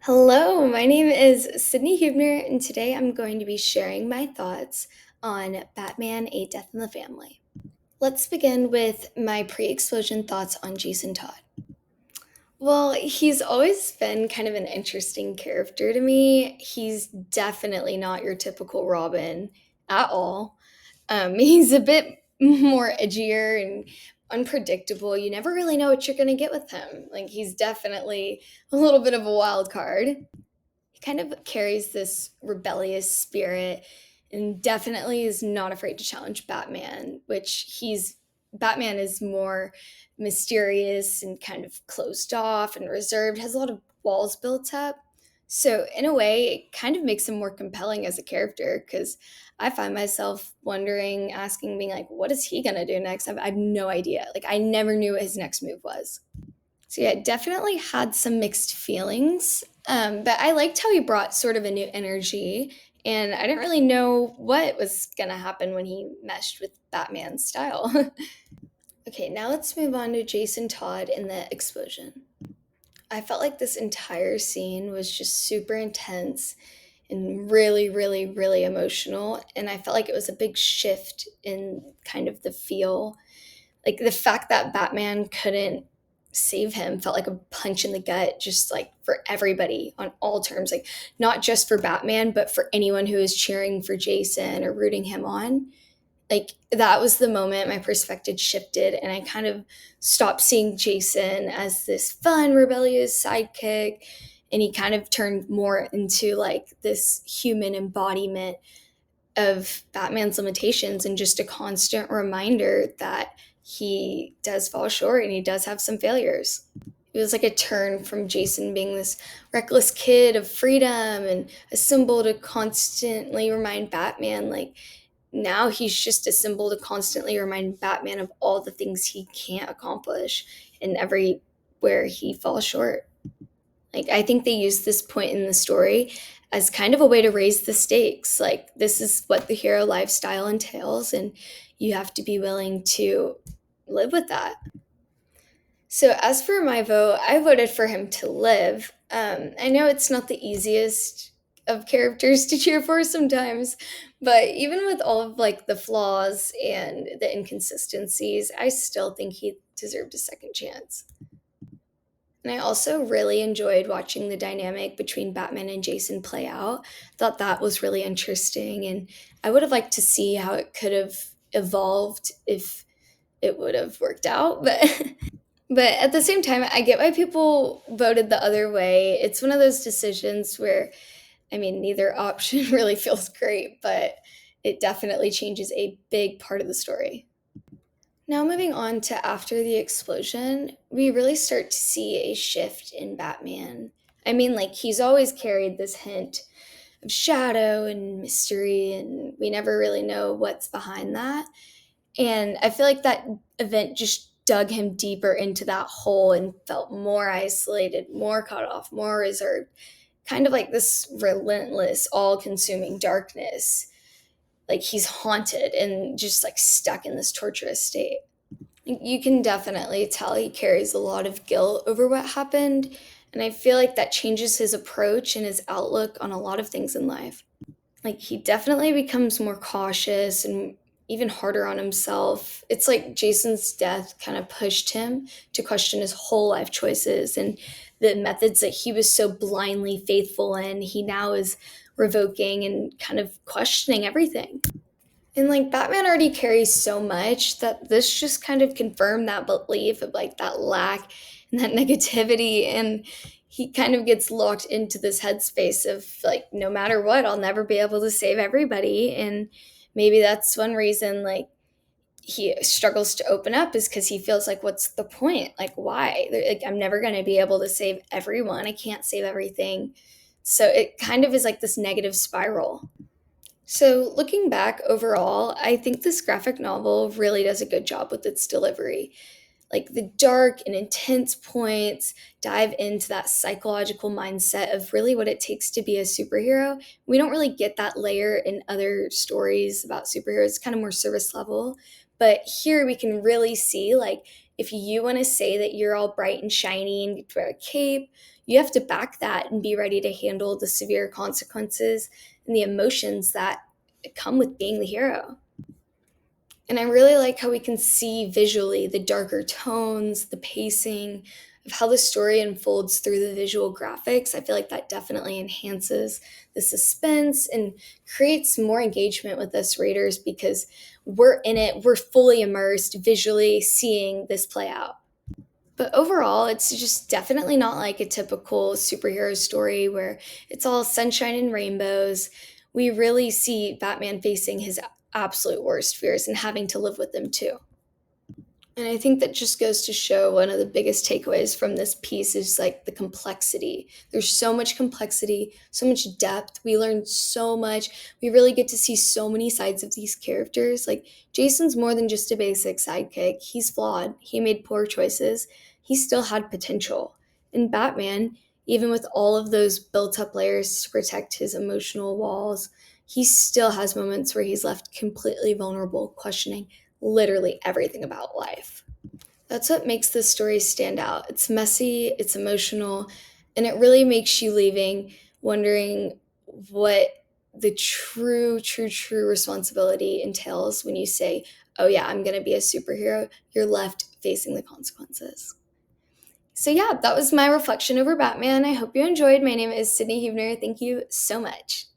Hello, my name is Sydney Hubner, and today I'm going to be sharing my thoughts on Batman A Death in the Family. Let's begin with my pre explosion thoughts on Jason Todd. Well, he's always been kind of an interesting character to me. He's definitely not your typical Robin at all. He's a bit more edgier and unpredictable. You never really know what you're going to get with him. Like, he's definitely a little bit of a wild card. He kind of carries this rebellious spirit and definitely is not afraid to challenge Batman, which he's Batman is more mysterious and kind of closed off and reserved, has a lot of walls built up. So, in a way, it kind of makes him more compelling as a character because I find myself wondering, asking, being like, what is he going to do next? I have no idea. Like, I never knew what his next move was. So yeah, definitely had some mixed feelings. But I liked how he brought sort of a new energy, and I didn't really know what was gonna happen when he meshed with Batman's style. Okay, now let's move on to Jason Todd and the explosion. I felt like this entire scene was just super intense and really, really, really emotional. And I felt like it was a big shift in kind of the feel, like the fact that Batman couldn't save him felt like a punch in the gut, just like for everybody on all terms, like not just for Batman, but for anyone who is cheering for Jason or rooting him on. Like that was the moment my perspective shifted, and I kind of stopped seeing Jason as this fun, rebellious sidekick. And he kind of turned more into like this human embodiment of Batman's limitations and just a constant reminder that he does fall short and he does have some failures. It was like a turn from Jason being this reckless kid of freedom and a symbol to constantly remind Batman, like, now he's just a symbol to constantly remind Batman of all the things he can't accomplish and everywhere he falls short. Like, I think they use this point in the story as kind of a way to raise the stakes. Like, this is what the hero lifestyle entails, and you have to be willing to live with that. So, as for my vote, I voted for him to live. I know it's not the easiest of characters to cheer for sometimes, but even with all of like the flaws and the inconsistencies, I still think he deserved a second chance. And I also really enjoyed watching the dynamic between Batman and Jason play out. Thought that was really interesting, and I would have liked to see how it could have evolved if it would have worked out. But at the same time, I get why people voted the other way. It's one of those decisions where, I mean, neither option really feels great, but it definitely changes a big part of the story. Now, moving on to after the explosion, we really start to see a shift in Batman. I mean, like, he's always carried this hint of shadow and mystery, and we never really know what's behind that. And I feel like that event just dug him deeper into that hole and felt more isolated, more cut off, more reserved, kind of like this relentless, all consuming darkness. Like he's haunted and just like stuck in this torturous state. You can definitely tell he carries a lot of guilt over what happened. And I feel like that changes his approach and his outlook on a lot of things in life. Like he definitely becomes more cautious and even harder on himself. It's like Jason's death kind of pushed him to question his whole life choices and the methods that he was so blindly faithful in. He now is revoking and kind of questioning everything. And like Batman already carries so much that this just kind of confirmed that belief of like that lack and that negativity. And he kind of gets locked into this headspace of like, no matter what, I'll never be able to save everybody. And maybe that's one reason like he struggles to open up is because he feels like, what's the point? Like, why? Like, I'm never going to be able to save everyone. I can't save everything. So it kind of is like this negative spiral. So, looking back overall, I think this graphic novel really does a good job with its delivery. Like the dark and intense points dive into that psychological mindset of really what it takes to be a superhero. We don't really get that layer in other stories about superheroes, it's kind of more service level. But here we can really see like if you want to say that you're all bright and shiny and you wear a cape, you have to back that and be ready to handle the severe consequences and the emotions that come with being the hero. And I really like how we can see visually the darker tones, the pacing of how the story unfolds through the visual graphics. I feel like that definitely enhances the suspense and creates more engagement with us readers because we're in it, we're fully immersed visually seeing this play out. But overall, it's just definitely not like a typical superhero story where it's all sunshine and rainbows. We really see Batman facing his absolute worst fears and having to live with them too. And I think that just goes to show one of the biggest takeaways from this piece is like the complexity. There's so much complexity, so much depth. We learn so much. We really get to see so many sides of these characters. Like Jason's more than just a basic sidekick. He's flawed. He made poor choices. He still had potential. And Batman, even with all of those built up layers to protect his emotional walls, he still has moments where he's left completely vulnerable, questioning literally everything about life. That's what makes this story stand out. It's messy, it's emotional, and it really makes you leaving wondering what the true responsibility entails when you say, oh, yeah, I'm going to be a superhero. You're left facing the consequences. So, yeah, that was my reflection over Batman. I hope you enjoyed. My name is Sydney Huebner. Thank you so much.